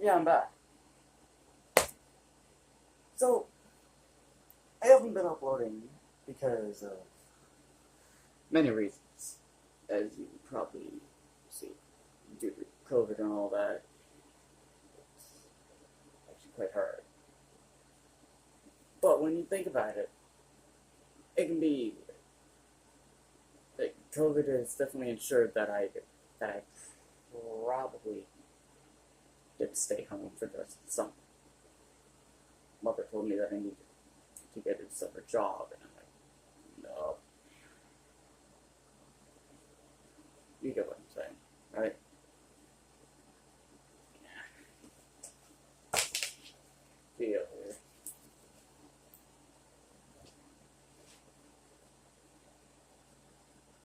Yeah, I'm back. So, I haven't been uploading because of many reasons, as you probably see, due to COVID and all that. It's actually quite hard. But when you think about it, it can be like COVID has definitely ensured that I probably get to stay home for the rest of the summer. Mother told me that I needed to get a summer job, and